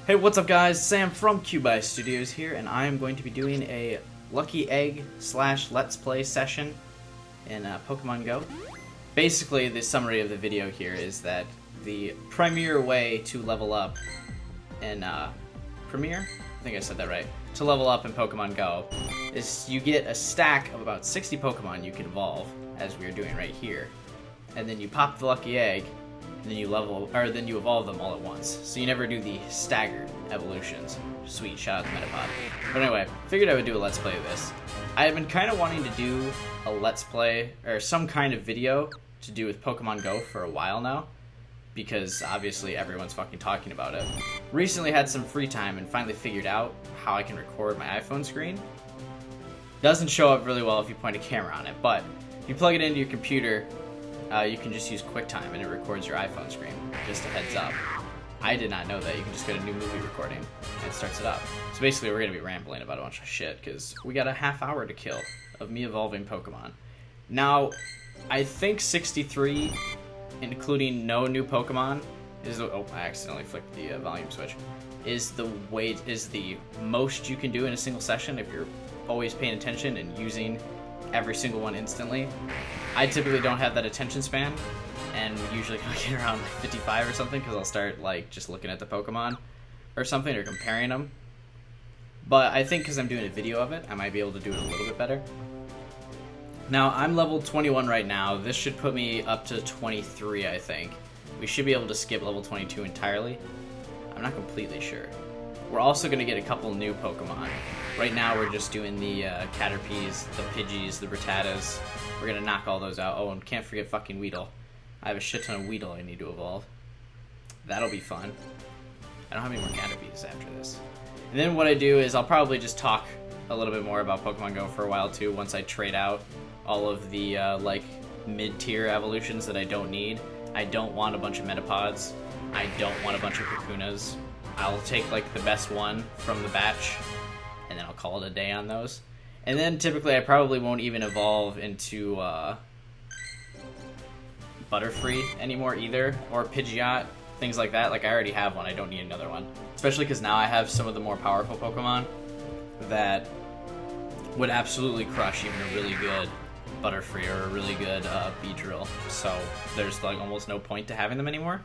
Hey, what's up guys? Sam from Cubi Studios here, and I am going to be doing a Lucky Egg / Let's Play session in Pokemon Go. Basically, the summary of the video here is that the premier way to level up in Premier? I think I said that right. To level up in Pokemon Go is you get a stack of about 60 Pokemon you can evolve, as we are doing right here. And then you pop the Lucky Egg, and then you evolve them all at once. So you never do the staggered evolutions. Sweet, shout out to Metapod. But anyway, figured I would do a Let's Play of this. I have been kind of wanting to do a Let's Play, or some kind of video to do with Pokemon Go for a while now, because obviously everyone's fucking talking about it. Recently had some free time and finally figured out how I can record my iPhone screen. Doesn't show up really well if you point a camera on it, but if you plug it into your computer, you can just use QuickTime and it records your iPhone screen. Just a heads up. I did not know that. You can just go to new movie recording and it starts it up. So basically we're going to be rambling about a bunch of shit because we got a half hour to kill of me evolving Pokemon. Now, I think 63, including no new Pokemon, is the, oh, I accidentally flicked the volume switch, is the most you can do in a single session if you're always paying attention and using every single one instantly. I typically don't have that attention span, and usually I get around like 55 or something because I'll start like just looking at the Pokemon or something or comparing them. But I think because I'm doing a video of it, I might be able to do it a little bit better. Now, I'm level 21 right now. This should put me up to 23, I think. We should be able to skip level 22 entirely. I'm not completely sure. We're also going to get a couple new Pokemon. Right now, we're just doing the Caterpies, the Pidgeys, the Rattatas. We're going to knock all those out. Oh, and can't forget fucking Weedle. I have a shit ton of Weedle I need to evolve. That'll be fun. I don't have any more Caterpies after this. And then what I do is I'll probably just talk a little bit more about Pokemon Go for a while too, once I trade out all of the like mid-tier evolutions that I don't need. I don't want a bunch of Metapods. I don't want a bunch of Kakunas. I'll take like the best one from the batch, and then I'll call it a day on those. And then typically I probably won't even evolve into Butterfree anymore either, or Pidgeot, things like that. Like I already have one, I don't need another one. Especially because now I have some of the more powerful Pokemon that would absolutely crush even a really good Butterfree or a really good Beedrill. So there's like almost no point to having them anymore.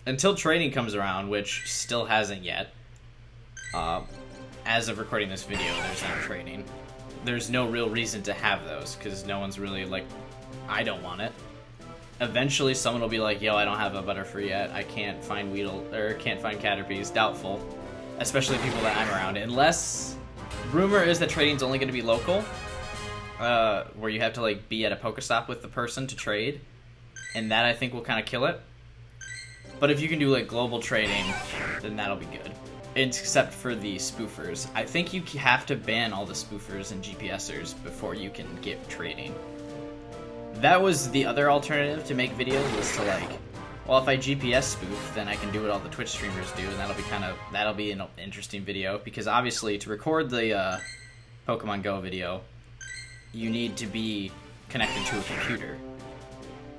Until trading comes around, which still hasn't yet. As of recording this video, there's not trading. There's no real reason to have those, because no one's really like, I don't want it. Eventually someone will be like, yo, I don't have a Butterfree yet, I can't find Weedle, or can't find Caterpies, doubtful. Especially people that I'm around, unless, rumor is that trading's only going to be local, where you have to like be at a Pokestop with the person to trade, and that I think will kind of kill it. But if you can do like global trading, then that'll be good. Except for the spoofers. I think you have to ban all the spoofers and GPSers before you can get trading. That was the other alternative to make videos, was to like, well, if I GPS spoof, then I can do what all the Twitch streamers do, and that'll be an interesting video, because obviously to record the Pokemon Go video, you need to be connected to a computer.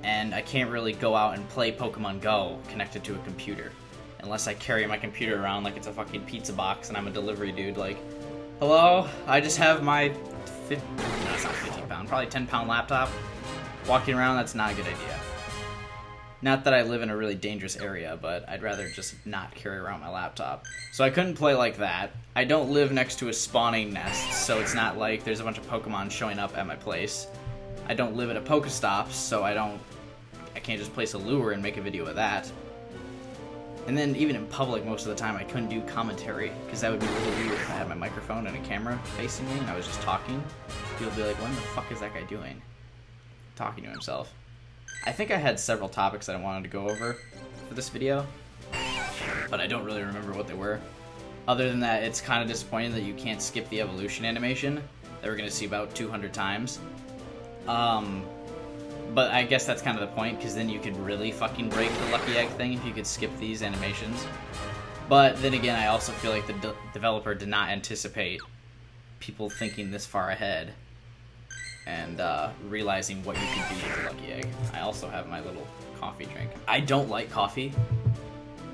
And I can't really go out and play Pokemon Go connected to a computer unless I carry my computer around like it's a fucking pizza box and I'm a delivery dude. Like, hello, I just have my no, it's not 50 pound, probably 10 pound laptop walking around. That's not a good idea. Not that I live in a really dangerous area, but I'd rather just not carry around my laptop. So I couldn't play like that. I don't live next to a spawning nest, so it's not like there's a bunch of Pokemon showing up at my place. I don't live at a Pokestop, so I can't just place a lure and make a video of that. And then even in public, most of the time, I couldn't do commentary, because that would be really weird if I had my microphone and a camera facing me and I was just talking. People would be like, what the fuck is that guy doing? Talking to himself. I think I had several topics that I wanted to go over for this video, but I don't really remember what they were. Other than that, it's kind of disappointing that you can't skip the evolution animation that we're going to see about 200 times. But I guess that's kind of the point, because then you could really fucking break the Lucky Egg thing if you could skip these animations. But then again, I also feel like the developer did not anticipate people thinking this far ahead and realizing what you could do with the Lucky Egg. I also have my little coffee drink. I don't like coffee.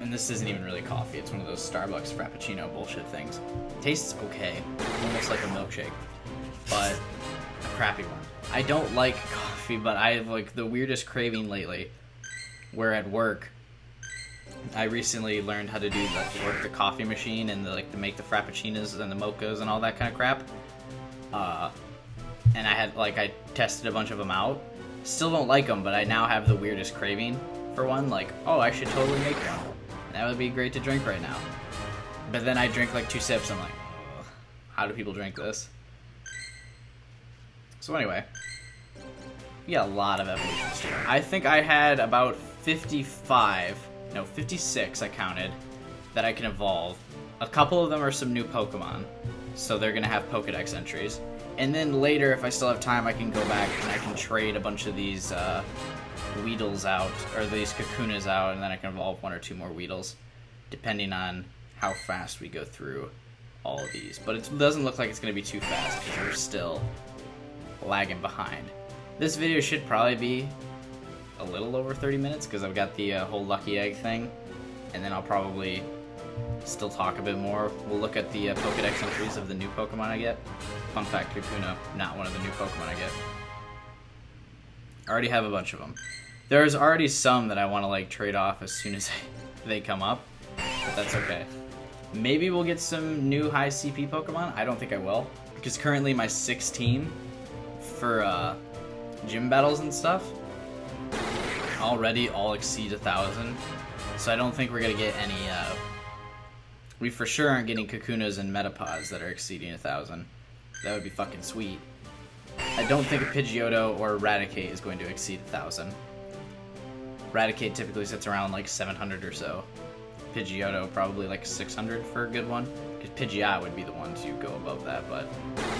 And this isn't even really coffee. It's one of those Starbucks Frappuccino bullshit things. Tastes okay. Almost like a milkshake. But a crappy one. I don't like coffee, but I have like the weirdest craving lately. Where at work, I recently learned how to do work the coffee machine and to make the frappuccinos and the mochas and all that kind of crap. And I tested a bunch of them out. Still don't like them, but I now have the weirdest craving for one. Like, oh, I should totally make one. That would be great to drink right now. But then I drink like 2 sips. I'm like, ugh, how do people drink this? So anyway, we got a lot of evolutions here. I think I had about 56 I counted, that I can evolve. A couple of them are some new Pokemon, so they're gonna have Pokedex entries. And then later, if I still have time, I can go back and I can trade a bunch of these Weedles out, or these Kakunas out, and then I can evolve 1 or 2 more Weedles, depending on how fast we go through all of these. But it doesn't look like it's gonna be too fast, because we're still lagging behind. This video should probably be a little over 30 minutes because I've got the whole lucky egg thing, and then I'll probably still talk a bit more. We'll look at the Pokedex entries of the new Pokemon I get. Fun fact, Kakuna, not one of the new Pokemon I get. I already have a bunch of them. There's already some that I want to trade off as soon as they come up, but that's okay. Maybe we'll get some new high CP Pokemon. I don't think I will, because currently my 16 for gym battles and stuff already all exceed 1,000, so I don't think we're gonna get any. We for sure aren't getting Kakunas and Metapods that are exceeding 1,000. That would be fucking sweet. I don't think a Pidgeotto or Raticate is going to exceed 1,000. Raticate typically sits around 700 or so. Pidgeotto probably 600 for a good one. Because Pidgeot would be the one to go above that, but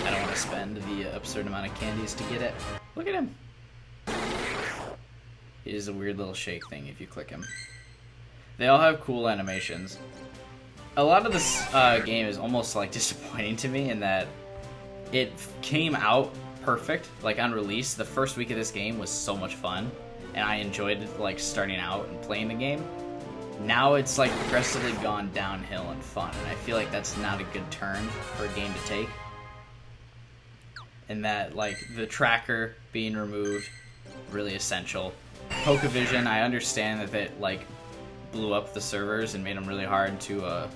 I don't want to spend the absurd amount of candies to get it. Look at him. It is a weird little shake thing if you click him. They all have cool animations. A lot of this game is almost disappointing to me in that it came out perfect, on release. The first week of this game was so much fun, and I enjoyed starting out and playing the game. Now it's progressively gone downhill in fun, and I feel like that's not a good turn for a game to take. And that the tracker being removed, really essential. Pokevision, I understand that it blew up the servers and made them really hard to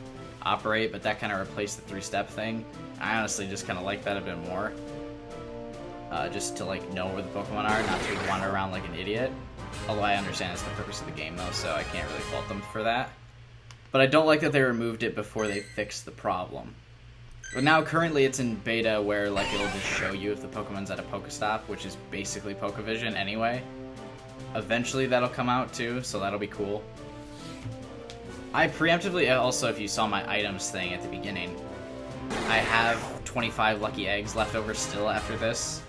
operate, but that kind of replaced the 3-step thing. I honestly just kind of like that a bit more. Just to know where the Pokemon are, not to wander around like an idiot. Although I understand it's the purpose of the game though, so I can't really fault them for that. But I don't like that they removed it before they fixed the problem. But now currently it's in beta where it'll just show you if the Pokemon's at a Pokestop, which is basically Pokevision anyway. Eventually that'll come out too, so that'll be cool. I preemptively, also if you saw my items thing at the beginning, I have 25 lucky eggs left over still after this.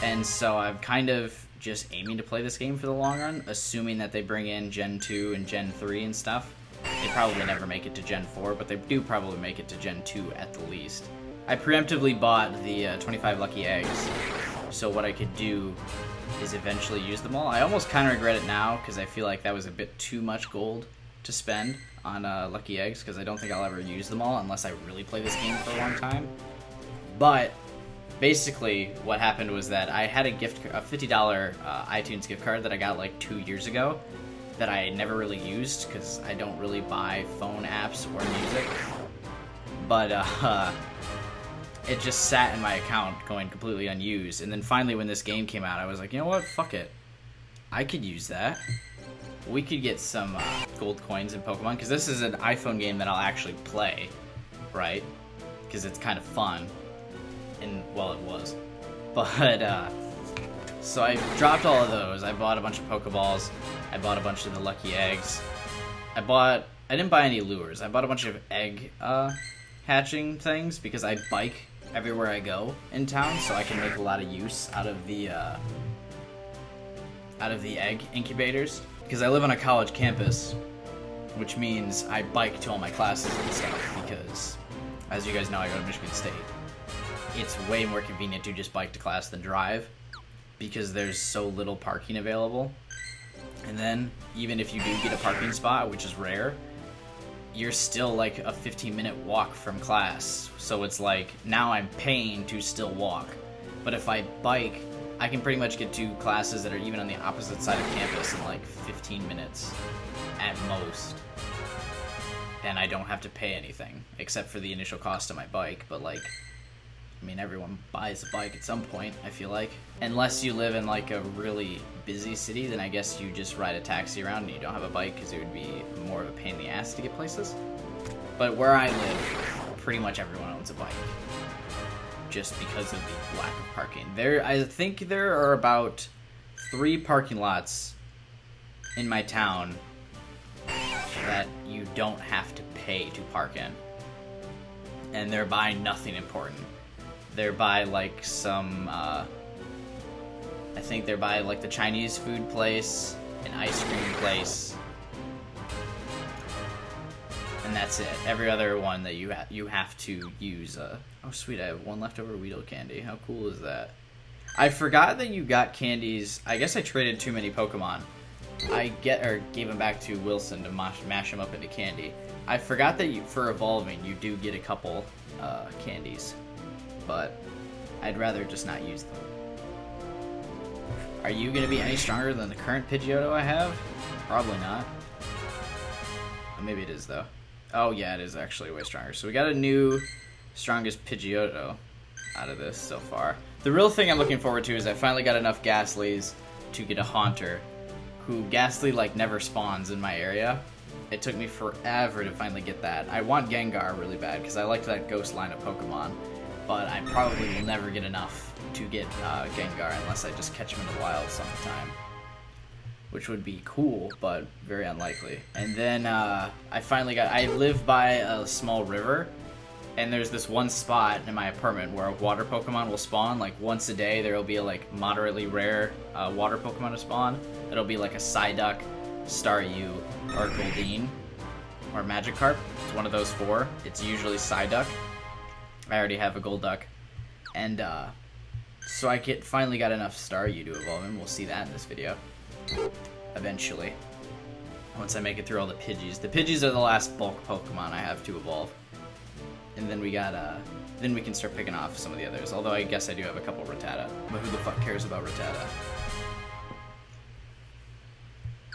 And so I'm kind of just aiming to play this game for the long run, assuming that they bring in Gen 2 and Gen 3 and stuff. They probably never make it to Gen 4, but they do probably make it to Gen 2 at the least. I preemptively bought the 25 lucky eggs, so what I could do is eventually use them all. I almost kind of regret it now, because I feel like that was a bit too much gold to spend on lucky eggs, because I don't think I'll ever use them all unless I really play this game for a long time. But basically what happened was that I had a $50 iTunes gift card that I got 2 years ago that I never really used because I don't really buy phone apps or music. But it just sat in my account going completely unused. And then finally when this game came out, I was like, you know what, fuck it. I could use that. We could get some gold coins in Pokemon, because this is an iPhone game that I'll actually play, right? Because it's kind of fun. And, well, it was. But, so I dropped all of those. I bought a bunch of Pokeballs. I bought a bunch of the lucky eggs. I didn't buy any lures. I bought a bunch of egg hatching things, because I bike everywhere I go in town, so I can make a lot of use out of the egg incubators. Because I live on a college campus, which means I bike to all my classes and stuff, because, as you guys know, I go to Michigan State. It's way more convenient to just bike to class than drive, because there's so little parking available. And then, even if you do get a parking spot, which is rare, you're still like a 15-minute walk from class. So it's like, now I'm paying to still walk. But if I bike, I can pretty much get to classes that are even on the opposite side of campus in like 15 minutes at most. And I don't have to pay anything, except for the initial cost of my bike. But like, I mean, everyone buys a bike at some point, I feel like. Unless you live in like a really busy city, then I guess you just ride a taxi around and you don't have a bike because it would be more of a pain in the ass to get places. But where I live, pretty much everyone owns a bike. Just because of the lack of parking. I think there are about 3 parking lots in my town that you don't have to pay to park in. And they're by nothing important. They're by like some, I think they're by like the Chinese food place, an ice cream place, and that's it. Every other one that you have to use. Oh sweet, I have one leftover Weedle candy. How cool is that? I forgot that you got candies. I guess I traded too many Pokemon. I gave them back to Wilson to mash them up into candy. I forgot that for evolving you do get a couple candies, but I'd rather just not use them. Are you going to be any stronger than the current Pidgeotto I have? Probably not. Oh, maybe it is though. Oh yeah, it is actually way stronger. So we got a new strongest Pidgeotto out of this so far. The real thing I'm looking forward to is I finally got enough Ghastlies to get a Haunter, who Ghastly like never spawns in my area. It took me forever to finally get that. I want Gengar really bad because I like that ghost line of Pokemon, but I probably will never get enough to get Gengar unless I just catch him in the wild sometime, which would be cool, but very unlikely. And then I live by a small river, and there's this one spot in my apartment where a water Pokemon will spawn. Like once a day there will be a like moderately rare water Pokemon to spawn. It'll be like a Psyduck, Staryu, or Goldeen, or Magikarp. It's one of those 4. It's usually Psyduck. I already have a Golduck. And so I finally got enough Staryu to evolve him. We'll see that in this video. Eventually. Once I make it through all the Pidgeys. The Pidgeys are the last bulk Pokemon I have to evolve. And then we got, then we can start picking off some of the others. Although I guess I do have a couple Rattata. But who the fuck cares about Rattata?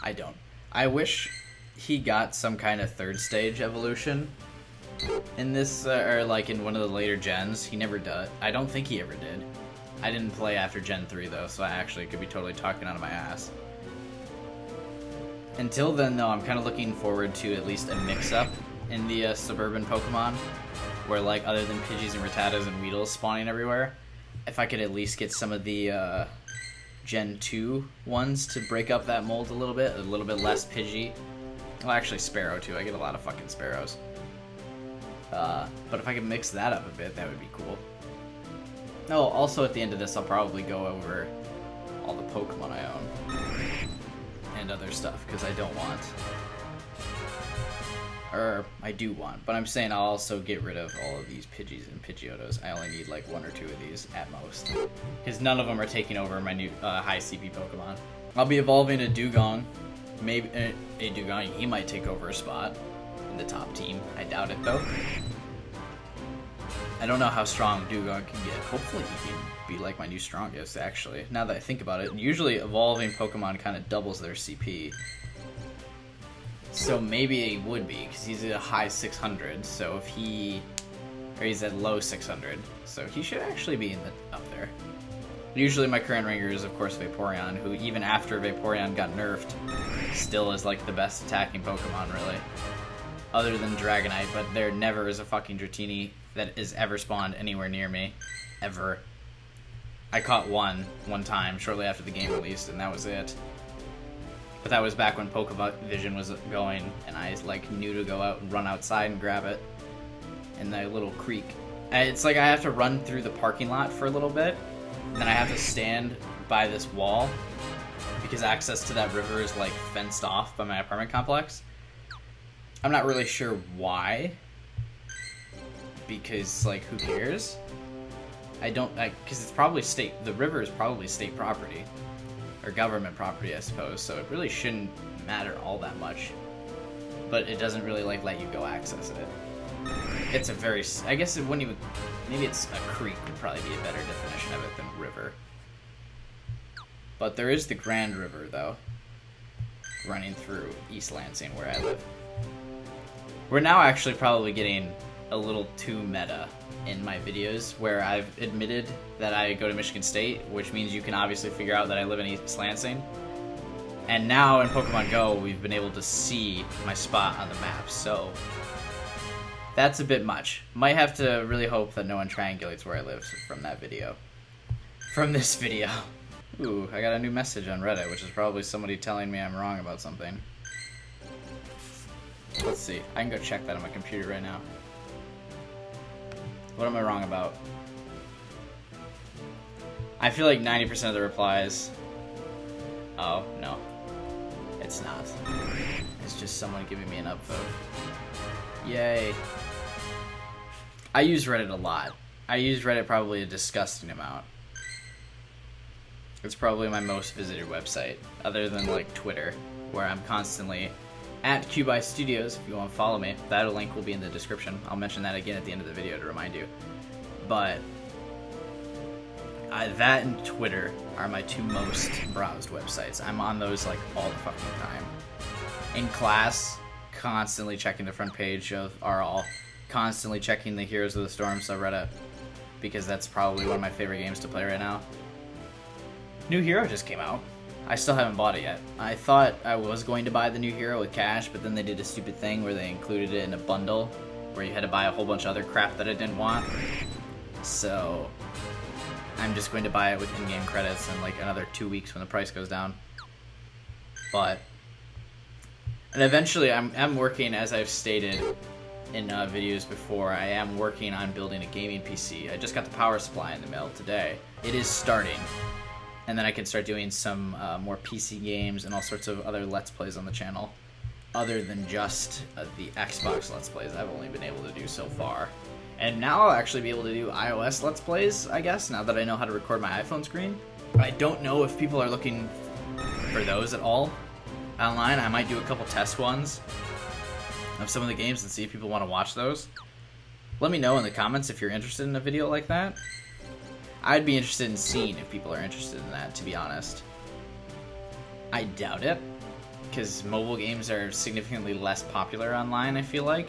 I don't. I wish he got some kind of 3rd stage evolution in this, or like in one of the later gens. He never did. I don't think he ever did. I didn't play after Gen 3 though, so I actually could be totally talking out of my ass. Until then though, I'm kind of looking forward to at least a mix-up in the suburban Pokemon, where like other than Pidgeys and Rattatas and Weedles spawning everywhere, if I could at least get some of the Gen 2 ones to break up that mold a little bit less Pidgey. Well, actually Sparrow too, I get a lot of fucking Sparrows. But if I could mix that up a bit, that would be cool. Oh, also at the end of this, I'll probably go over all the Pokemon I own. And other stuff, because I don't want. Or, I do want, but I'm saying I'll also get rid of all of these Pidgeys and Pidgeottos. I only need like 1 or 2 of these at most. Because none of them are taking over my new high CP Pokemon. I'll be evolving a Dugong. Maybe a Dugong, he might take over a spot in the top team. I doubt it though. I don't know how strong Dugong can get. Hopefully he can be like my new strongest, actually. Now that I think about it, usually evolving Pokemon kind of doubles their CP. So maybe he would be, because he's at a high 600, so if he's at low 600, so he should actually be up there. Usually my current ringer is, of course, Vaporeon, who even after Vaporeon got nerfed, still is like the best attacking Pokemon, really. Other than Dragonite, but there never is a fucking Dratini that is ever spawned anywhere near me. Ever. I caught one time, shortly after the game released, and that was it. But that was back when Pokevision was going, and I like knew to go out and run outside and grab it in the little creek. And it's like I have to run through the parking lot for a little bit, and then I have to stand by this wall because access to that river is like fenced off by my apartment complex. I'm not really sure why, because like who cares? Because it's probably the river is probably state property. or government property, I suppose, so it really shouldn't matter all that much. But it doesn't really like let you go access it. It's a very, I guess it wouldn't even, maybe it's a creek would probably be a better definition of it than river. But there is the Grand River, though, running through East Lansing, where I live. We're now actually probably getting a little too meta in my videos, where I've admitted that I go to Michigan State, which means you can obviously figure out that I live in East Lansing. And now in Pokemon GO, we've been able to see my spot on the map, so that's a bit much. Might have to really hope that no one triangulates where I live from that video. From this video. Ooh, I got a new message on Reddit, which is probably somebody telling me I'm wrong about something. Let's see. I can go check that on my computer right now. What am I wrong about? I feel like 90% of the replies... Oh, no. It's not. It's just someone giving me an upvote. Yay. I use Reddit a lot. I use Reddit probably a disgusting amount. It's probably my most visited website, other than like Twitter, where I'm constantly at QBI Studios. If you want to follow me, that link will be in the description. I'll mention that again at the end of the video to remind you. But that and Twitter are my two most browsed websites. I'm on those like all the fucking time. In class, constantly checking the front page of RL, constantly checking the Heroes of the Storm subreddit, because that's probably one of my favorite games to play right now. New hero just came out. I still haven't bought it yet. I thought I was going to buy the new hero with cash, but then they did a stupid thing where they included it in a bundle where you had to buy a whole bunch of other crap that I didn't want. So I'm just going to buy it with in-game credits in like another 2 weeks when the price goes down. And eventually I'm working, as I've stated in videos before, I am working on building a gaming PC. I just got the power supply in the mail today. It is starting. And then I can start doing some more PC games and all sorts of other Let's Plays on the channel, other than just the Xbox Let's Plays I've only been able to do so far. And now I'll actually be able to do iOS Let's Plays, I guess, now that I know how to record my iPhone screen. I don't know if people are looking for those at all online. I might do a couple test ones of some of the games and see if people want to watch those. Let me know in the comments if you're interested in a video like that. I'd be interested in seeing if people are interested in that, to be honest. I doubt it, because mobile games are significantly less popular online, I feel like.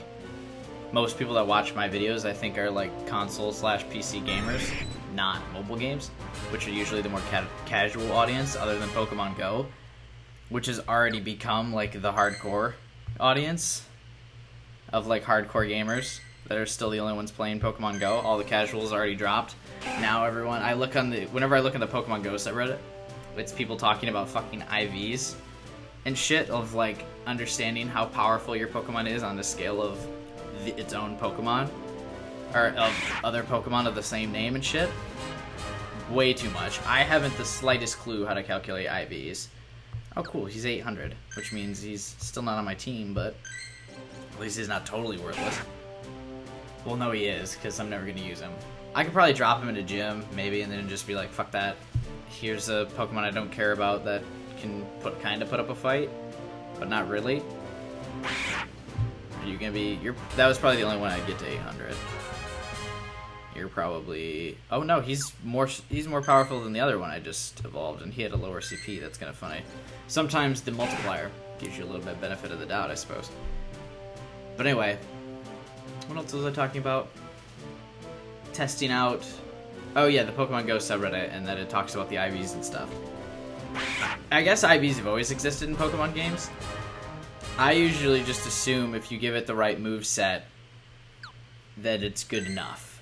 Most people that watch my videos, I think, are like console/PC gamers, not mobile games, which are usually the more casual audience, other than Pokemon GO, which has already become like the hardcore audience of like hardcore gamers that are still the only ones playing Pokemon GO. All the casuals already dropped. Now everyone, whenever I look on the Pokemon GO subreddit, it's people talking about fucking IVs and shit, of like understanding how powerful your Pokemon is on the scale of its own Pokemon, or of other Pokemon of the same name and shit. Way too much. I haven't the slightest clue how to calculate IVs. Oh cool, he's 800, which means he's still not on my team, but at least he's not totally worthless. Well, no, he is, because I'm never going to use him. I could probably drop him in a gym, maybe, and then just be like, fuck that. Here's a Pokemon I don't care about that can kind of put up a fight, but not really. Are you going to be... that was probably the only one I'd get to 800. You're probably... Oh, no, he's more powerful than the other one I just evolved, and he had a lower CP. That's kind of funny. Sometimes the multiplier gives you a little bit of benefit of the doubt, I suppose. But anyway... What else was I talking about? Testing out... Oh yeah, the Pokemon GO subreddit, and that it talks about the IVs and stuff. I guess IVs have always existed in Pokemon games. I usually just assume if you give it the right moveset, that it's good enough.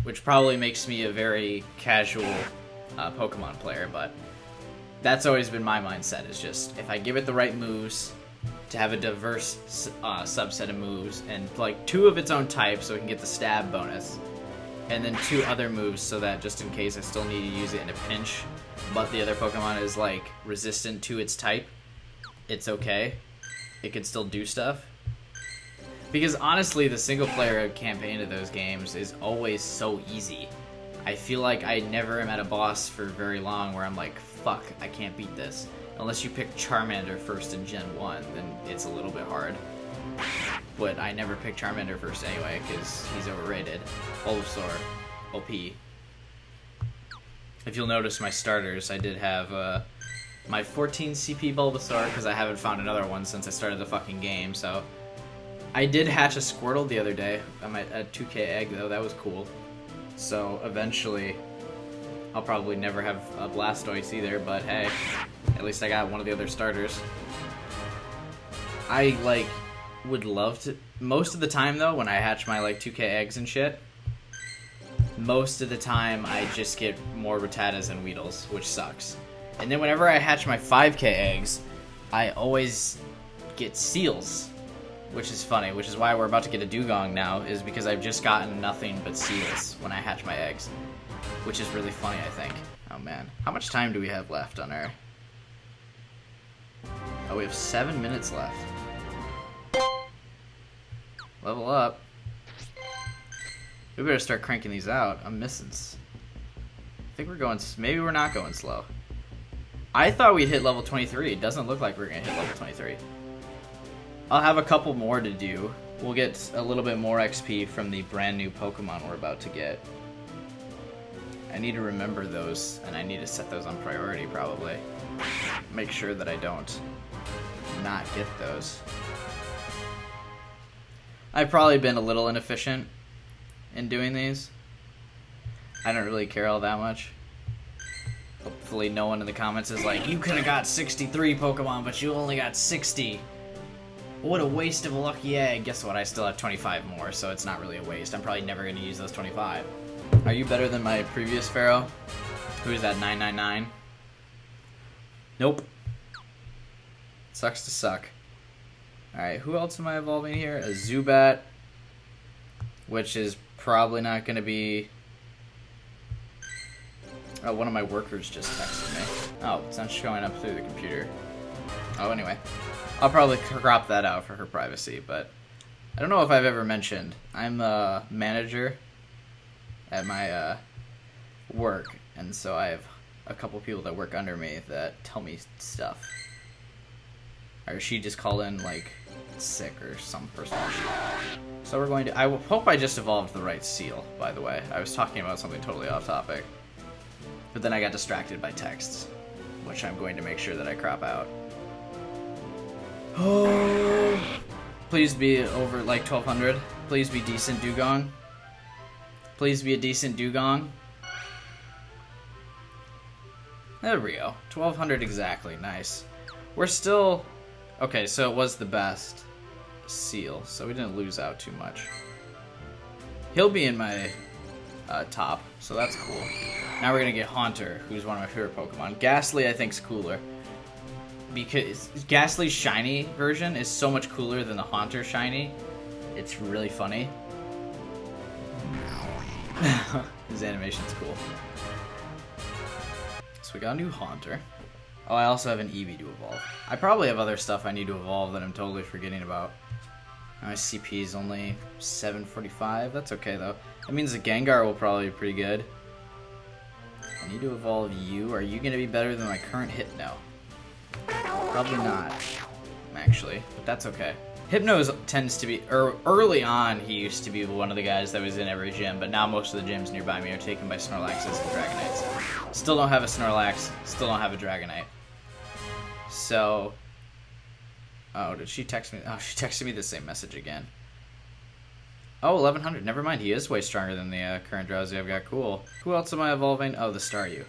Which probably makes me a very casual Pokemon player, but that's always been my mindset, is just, if I give it the right moves... to have a diverse subset of moves, and like 2 of its own type so it can get the stab bonus, and then 2 other moves so that just in case I still need to use it in a pinch, but the other Pokemon is like resistant to its type, it's okay. It can still do stuff. Because honestly, the single player campaign of those games is always so easy. I feel like I never am at a boss for very long where I'm like, fuck, I can't beat this. Unless you pick Charmander first in Gen 1, then it's a little bit hard. But I never pick Charmander first anyway, because he's overrated. Bulbasaur, OP. If you'll notice my starters, I did have my 14 CP Bulbasaur, because I haven't found another one since I started the fucking game, so... I did hatch a Squirtle the other day. I'm at a 2K egg, though. That was cool. So, eventually, I'll probably never have a Blastoise either, but hey, at least I got one of the other starters. I, like, would love to... Most of the time, though, when I hatch my, like, 2K eggs and shit, most of the time I just get more Rattatas and Weedles, which sucks. And then whenever I hatch my 5K eggs, I always get Seals, which is funny, which is why we're about to get a Dugong now, is because I've just gotten nothing but Seals when I hatch my eggs, which is really funny, I think. Oh man, how much time do we have left on our... Oh, we have 7 minutes left. Level up. We better start cranking these out. I'm missing... I think we're going... Maybe we're not going slow. I thought we'd hit level 23. It doesn't look like we're going to hit level 23. I'll have a couple more to do. We'll get a little bit more XP from the brand new Pokemon we're about to get. I need to remember those, and I need to set those on priority, probably. Make sure that I don't not get those. I've probably been a little inefficient in doing these. I don't really care all that much. Hopefully no one in the comments is like, you could have got 63 Pokemon, but you only got 60. What a waste of a lucky egg. Guess what? I still have 25 more, so it's not really a waste. I'm probably never going to use those 25. Are you better than my previous Pharaoh? Who is that, 999? Nope. Sucks to suck. Alright, who else am I evolving here? A Zubat, which is probably not going to be... Oh, one of my workers just texted me. Oh, it's not showing up through the computer. Oh, anyway. I'll probably crop that out for her privacy, but I don't know if I've ever mentioned. I'm a manager at my work, and so I have a couple people that work under me that tell me stuff. Or she just called in, like, sick or some personal issue. So we're going to... I hope I just evolved the right seal, by the way. I was talking about something totally off topic. But then I got distracted by texts, which I'm going to make sure that I crop out. Oh, please be over like 1200. Please be decent Dugong. Please be a decent Dugong. There we go. 1200 exactly. Nice. We're still... Okay, so it was the best seal, so we didn't lose out too much. He'll be in my top, so that's cool. Now we're going to get Haunter, who's one of my favorite Pokemon. Ghastly, I think, is cooler. Because Ghastly's shiny version is so much cooler than the Haunter shiny. It's really funny. His animation's cool. So we got a new Haunter. Oh, I also have an Eevee to evolve. I probably have other stuff I need to evolve that I'm totally forgetting about. My CP is only 745. That's okay, though. That means the Gengar will probably be pretty good. I need to evolve you. Are you going to be better than my current Hypno? Probably not, actually, but that's okay. Hypno tends to be, early on, he used to be one of the guys that was in every gym, but now most of the gyms nearby me are taken by Snorlaxes and Dragonites. Still don't have a Snorlax, still don't have a Dragonite. So, oh, did she text me? Oh, she texted me the same message again. Oh, 1100, never mind, he is way stronger than the current Drowsy I've got, cool. Who else am I evolving? Oh, the Staryu.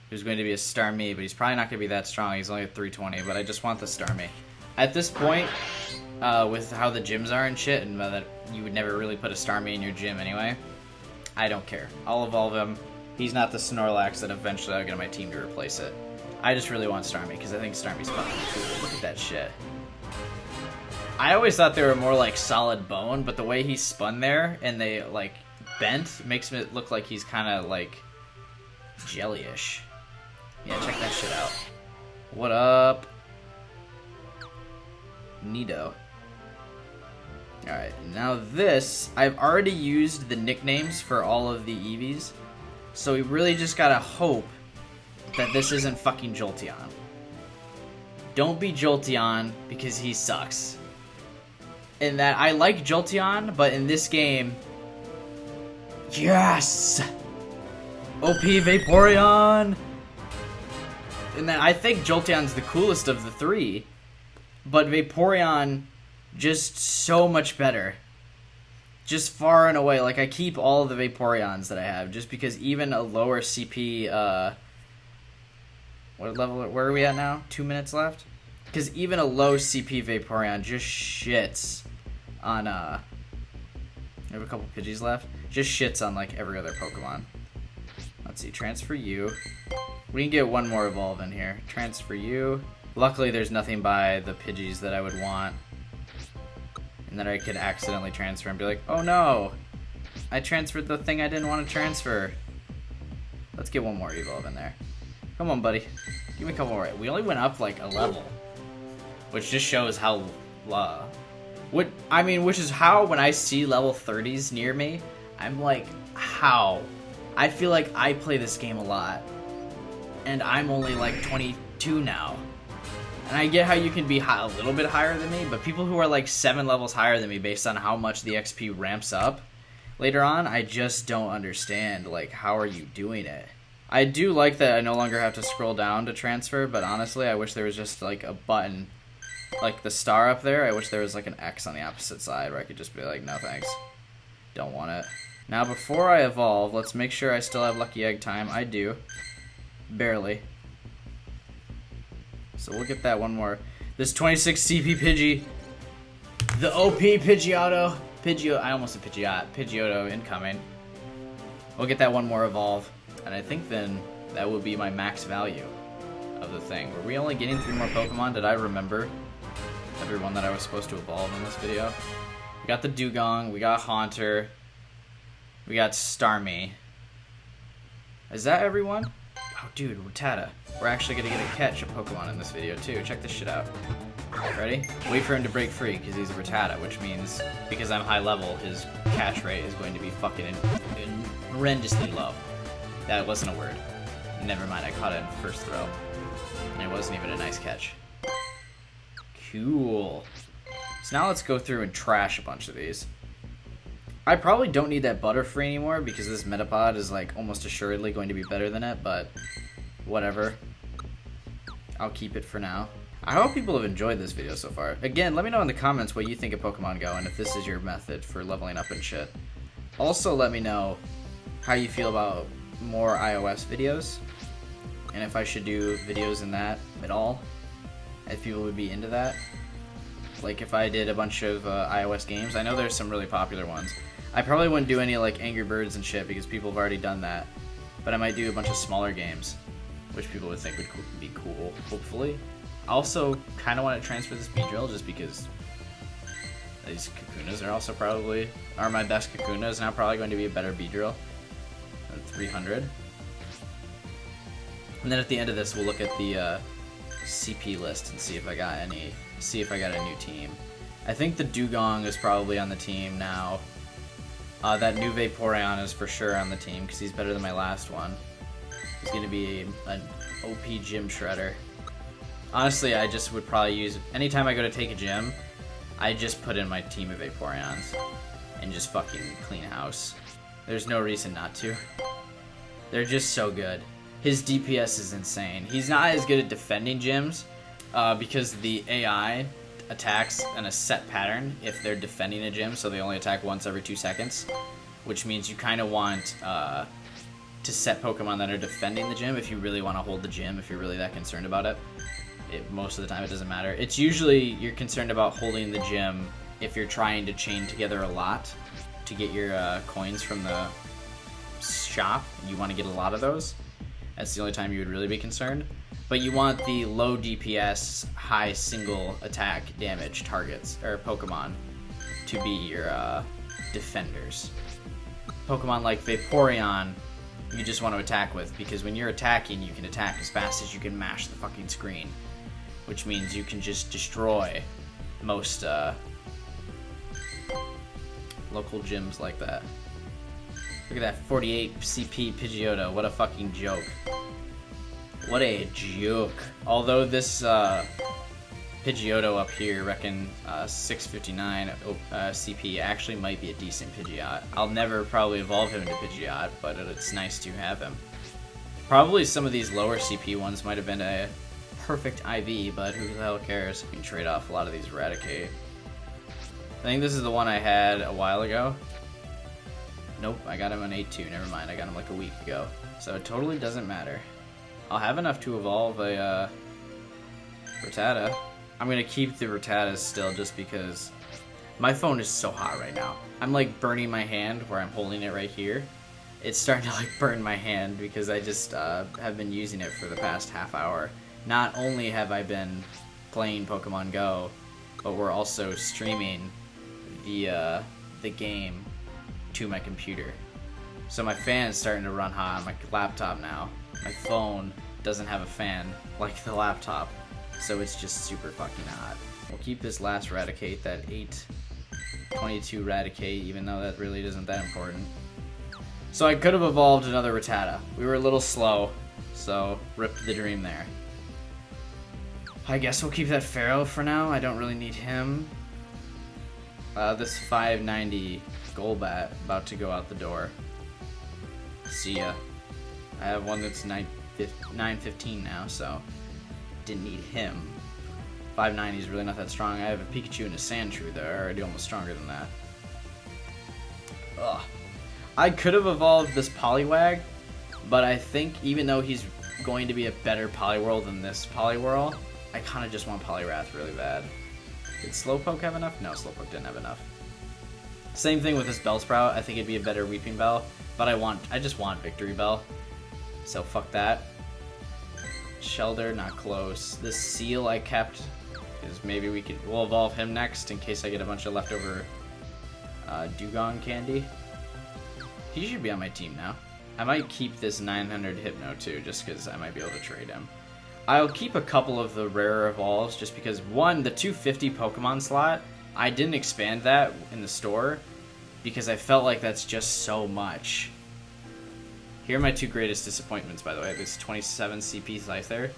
Who's going to be a Starmie, but he's probably not going to be that strong. He's only at 320, but I just want the Starmie. At this point, with how the gyms are and shit, and that you would never really put a Starmie in your gym anyway, I don't care. I'll evolve him. He's not the Snorlax that eventually I'll get on my team to replace it. I just really want Starmie, because I think Starmie's fucking cool. Look at that shit. I always thought they were more like solid bone, but the way he spun there, and they, like, bent, makes it look like he's kind of, like, jelly-ish. Yeah, check that shit out. What up? Neato. Alright, now this, I've already used the nicknames for all of the Eevees. So we really just gotta hope that this isn't fucking Jolteon. Don't be Jolteon, because he sucks. In that, I like Jolteon, but in this game... Yes! OP Vaporeon! And then I think Jolteon's the coolest of the three, but Vaporeon just so much better. Just far and away. Like, I keep all the Vaporeons that I have, just because even a lower CP, what level, where are we at now? 2 minutes left? Because even a low CP Vaporeon just shits on, I have a couple Pidgeys left. Just shits on, like, every other Pokemon. Let's see, transfer you. We can get one more evolve in here. Transfer you. Luckily, there's nothing by the Pidgeys that I would want. And then I could accidentally transfer and be like, oh no! I transferred the thing I didn't want to transfer. Let's get one more evolve in there. Come on, buddy. Give me a couple more. We only went up like a level. Which just shows how... which is how when I see level 30s near me, I'm like, how? I feel like I play this game a lot. And I'm only like 22 now. And I get how you can be a little bit higher than me, but people who are like 7 levels higher than me based on how much the XP ramps up later on, I just don't understand, like, how are you doing it? I do like that I no longer have to scroll down to transfer, but honestly, I wish there was just like a button, like the star up there. I wish there was like an X on the opposite side where I could just be like, no thanks, don't want it. Now before I evolve, let's make sure I still have Lucky Egg time. I do. Barely. So we'll get that one more. This 26 CP Pidgey. The OP Pidgeotto. I almost said Pidgeot. Pidgeotto incoming. We'll get that one more evolve. And I think then that will be my max value of the thing. Were we only getting 3 more Pokemon? Did I remember everyone that I was supposed to evolve in this video? We got the Dugong. We got Haunter. We got Starmie. Is that everyone? Oh, dude, Rattata. We're actually gonna get a catch a Pokemon in this video, too. Check this shit out. Ready? Wait for him to break free, because he's a Rattata, which means, because I'm high level, his catch rate is going to be fucking horrendously low. That wasn't a word. Never mind, I caught it in first throw. And it wasn't even a nice catch. Cool. So now let's go through and trash a bunch of these. I probably don't need that Butterfree anymore because this Metapod is like almost assuredly going to be better than it, but whatever. I'll keep it for now. I hope people have enjoyed this video so far. Again, let me know in the comments what you think of Pokemon Go and if this is your method for leveling up and shit. Also, let me know how you feel about more iOS videos and if I should do videos in that at all, if people would be into that. Like if I did a bunch of iOS games. I know there's some really popular ones. I probably wouldn't do any like Angry Birds and shit because people have already done that. But I might do a bunch of smaller games, which people would think would be cool, hopefully. I also kind of want to transfer this Beedrill just because these Kakunas are also probably, are my best Kakunas, now probably going to be a better Beedrill than 300. And then at the end of this, we'll look at the CP list and see if I got a new team. I think the Dugong is probably on the team now. That new Vaporeon is for sure on the team because he's better than my last one. He's going to be an OP gym shredder. Honestly, I just would probably use... Anytime I go to take a gym, I just put in my team of Vaporeons and just fucking clean house. There's no reason not to. They're just so good. His DPS is insane. He's not as good at defending gyms because the AI attacks in a set pattern if they're defending a gym, so they only attack once every 2 seconds, which means you kind of want to set Pokemon that are defending the gym if you really want to hold the gym, if you're really that concerned about it. Most of the time it doesn't matter. It's usually you're concerned about holding the gym if you're trying to chain together a lot to get your coins from the shop. You want to get a lot of those. That's the only time you would really be concerned. But you want the low DPS, high single attack damage targets, or Pokemon, to be your defenders. Pokemon like Vaporeon, you just want to attack with, because when you're attacking, you can attack as fast as you can mash the fucking screen. Which means you can just destroy most local gyms like that. Look at that 48 CP Pidgeotto. What a fucking joke. What a joke. Although this Pidgeotto up here, reckon 659 CP actually might be a decent Pidgeot. I'll never probably evolve him into Pidgeot, but it's nice to have him. Probably some of these lower CP ones might have been a perfect IV, but who the hell cares? We can trade off a lot of these Eradicate. I think this is the one I had a while ago. Nope, I got him on 8-2, never mind, I got him like a week ago. So it totally doesn't matter. I'll have enough to evolve a Rattata. I'm gonna keep the Rattatas still just because my phone is so hot right now. I'm like burning my hand where I'm holding it right here. It's starting to like burn my hand because I just have been using it for the past half hour. Not only have I been playing Pokemon Go, but we're also streaming the game to my computer. So my fan is starting to run hot on my laptop now. My phone doesn't have a fan like the laptop, so it's just super fucking hot. We'll keep this last Raticate, that 822 Raticate, even though that really isn't that important. So I could have evolved another Rattata. We were a little slow, so ripped the dream there. I guess we'll keep that Pharaoh for now. I don't really need him. This 590 Golbat about to go out the door. See ya. I have one that's 915 now, so didn't need him. 590 is really not that strong. I have a Pikachu and a Sandshrew that are already almost stronger than that. Ugh. I could have evolved this Poliwag, but I think even though he's going to be a better Poliwhirl than this Poliwhirl, I kind of just want Poliwrath really bad. Did Slowpoke have enough? No, Slowpoke didn't have enough. Same thing with this Bellsprout. I think it'd be a better Weeping Bell, but I just want Victory Bell. So fuck that. Shelter, not close. This Seal I kept, because maybe we'll evolve him next in case I get a bunch of leftover Dugong candy. He should be on my team now. I might keep this 900 Hypno too, just because I might be able to trade him. I'll keep a couple of the rarer evolves just because, one, the 250 Pokemon slot, I didn't expand that in the store because I felt like that's just so much. Here are my two greatest disappointments, by the way. This 27 CP Scyther.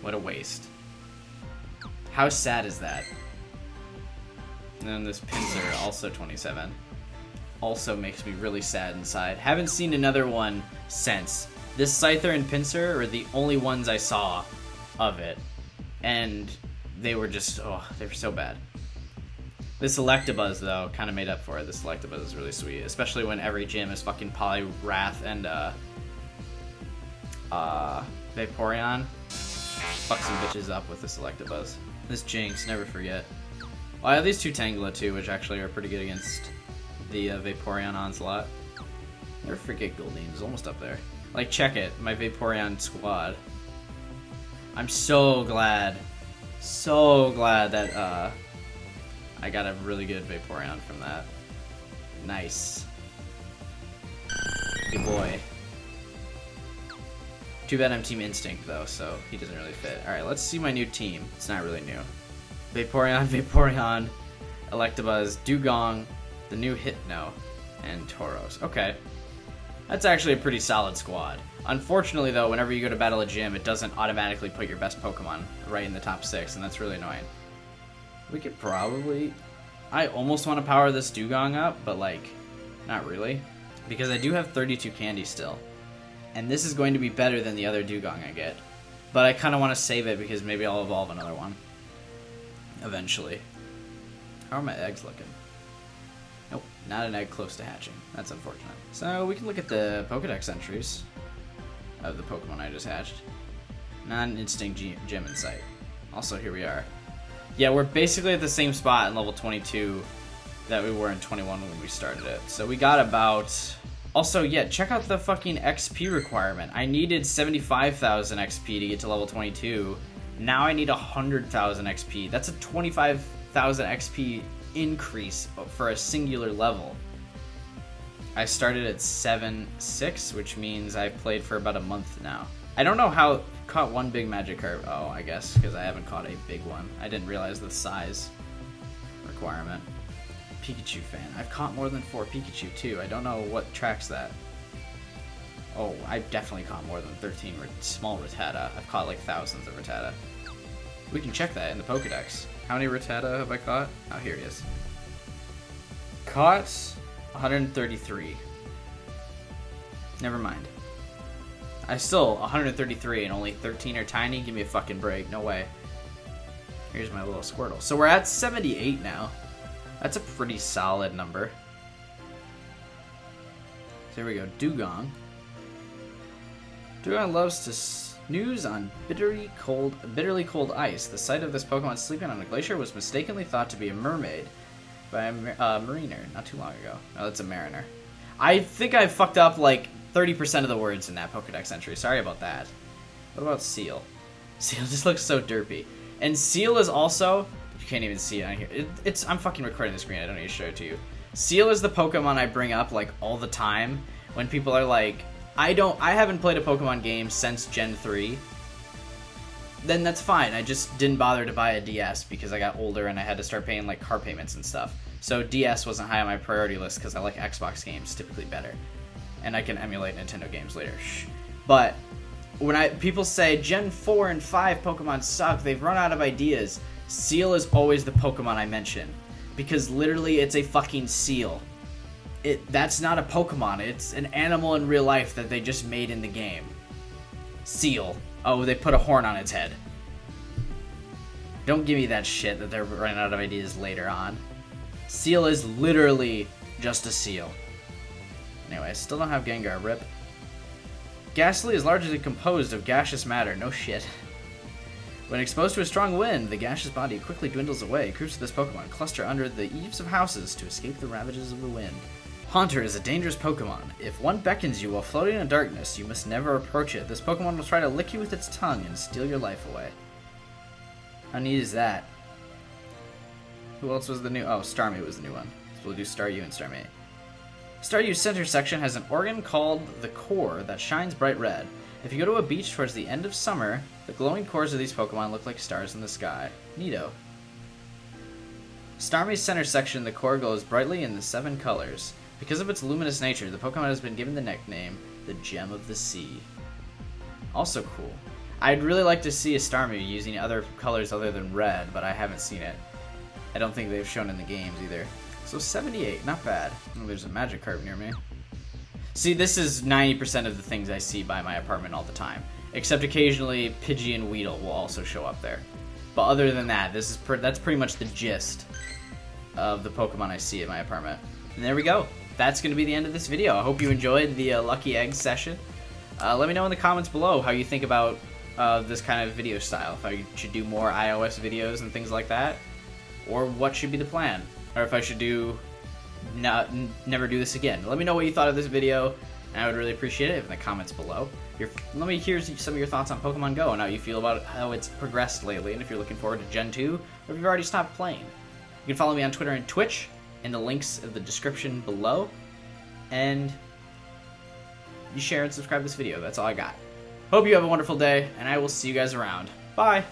What a waste. How sad is that? And then this Pinsir, also 27. Also makes me really sad inside. Haven't seen another one since. This Scyther and Pinsir are the only ones I saw of it. And they were just, oh, they were so bad. This Electabuzz, though, kind of made up for it. This Electabuzz is really sweet, especially when every gym is fucking Poliwrath and Vaporeon. Fuck some bitches up with this Electabuzz. This Jinx, never forget. Well, I have these two Tangela, too, which actually are pretty good against the Vaporeon Onslaught. Never forget Goldeen, it's almost up there. Like, check it, my Vaporeon squad. I'm so glad that, I got a really good Vaporeon from that. Nice. Good boy. Too bad I'm Team Instinct, though, so he doesn't really fit. Alright, let's see my new team. It's not really new. Vaporeon, Electabuzz, Dugong, the new Hypno, and Tauros. Okay. That's actually a pretty solid squad. Unfortunately, though, whenever you go to battle a gym, it doesn't automatically put your best Pokemon right in the top 6, and that's really annoying. We could probably... I almost want to power this Dugong up, but, like, not really. Because I do have 32 candy still. And this is going to be better than the other Dugong I get. But I kind of want to save it because maybe I'll evolve another one. Eventually. How are my eggs looking? Nope, not an egg close to hatching. That's unfortunate. So we can look at the Pokedex entries of the Pokemon I just hatched. Not an Instinct gym in sight. Also, here we are. Yeah, we're basically at the same spot in level 22 that we were in 21 when we started it. So we got about... Also, yeah, check out the fucking XP requirement. I needed 75,000 XP to get to level 22. Now I need 100,000 XP. That's a 25,000 XP increase for a singular level. I started at 7.6, which means I've played for about a month now. I don't know how... Caught one big Magikarp. Oh, I guess because I haven't caught a big one. I didn't realize the size requirement. Pikachu fan. I've caught more than 4 Pikachu too. I don't know what tracks that. Oh, I've definitely caught more than 13 small Rattata. I've caught like thousands of Rattata. We can check that in the Pokedex. How many Rattata have I caught? Oh, here he is. Caught 133. Never mind. I still 133 and only 13 are tiny. Give me a fucking break. No way. Here's my little Squirtle. So we're at 78 now. That's a pretty solid number. So here we go. Dugong. Dugong loves to snooze on bitterly cold ice. The sight of this Pokemon sleeping on a glacier was mistakenly thought to be a mermaid by a mariner not too long ago. No, that's a mariner. I think I fucked up like 30% of the words in that Pokedex entry. Sorry about that. What about Seal? Seal just looks so derpy. And Seal is also... You can't even see it on here. I'm fucking recording the screen. I don't need to show it to you. Seal is the Pokemon I bring up like all the time when people are like, I haven't played a Pokemon game since Gen 3. Then that's fine. I just didn't bother to buy a DS because I got older and I had to start paying like car payments and stuff. So DS wasn't high on my priority list because I like Xbox games typically better. And I can emulate Nintendo games later. Shh. But when people say Gen 4 and 5 Pokemon suck, they've run out of ideas. Seal is always the Pokemon I mention. Because literally it's a fucking seal. That's not a Pokemon. It's an animal in real life that they just made in the game. Seal. Oh, they put a horn on its head. Don't give me that shit that they're running out of ideas later on. Seal is literally just a seal. Anyway, I still don't have Gengar. Rip. Ghastly is largely composed of gaseous matter. No shit. When exposed to a strong wind, the gaseous body quickly dwindles away. Groups of this Pokemon cluster under the eaves of houses to escape the ravages of the wind. Haunter is a dangerous Pokemon. If one beckons you while floating in darkness, you must never approach it. This Pokemon will try to lick you with its tongue and steal your life away. How neat is that? Who else was the new... Oh, Starmie was the new one. So we'll do Staryu and Starmie. Staryu's center section has an organ called the core that shines bright red. If you go to a beach towards the end of summer, the glowing cores of these Pokemon look like stars in the sky. Neato. Starmie's center section, the core glows brightly in the 7 colors. Because of its luminous nature, the Pokemon has been given the nickname, the Gem of the Sea. Also cool. I'd really like to see a Starmie using other colors other than red, but I haven't seen it. I don't think they've shown in the games either. So 78, not bad. Oh, there's a Magikarp near me. See, this is 90% of the things I see by my apartment all the time. Except occasionally Pidgey and Weedle will also show up there. But other than that, that's pretty much the gist of the Pokemon I see at my apartment. And there we go. That's going to be the end of this video. I hope you enjoyed the Lucky Egg session. Let me know in the comments below how you think about this kind of video style. If I should do more iOS videos and things like that. Or what should be the plan. Or if I should never do this again. Let me know what you thought of this video, and I would really appreciate it in the comments below. Let me hear some of your thoughts on Pokemon Go and how you feel about how it's progressed lately, and if you're looking forward to Gen 2, or if you've already stopped playing. You can follow me on Twitter and Twitch in the links in the description below, and you share and subscribe to this video. That's all I got. Hope you have a wonderful day, and I will see you guys around. Bye!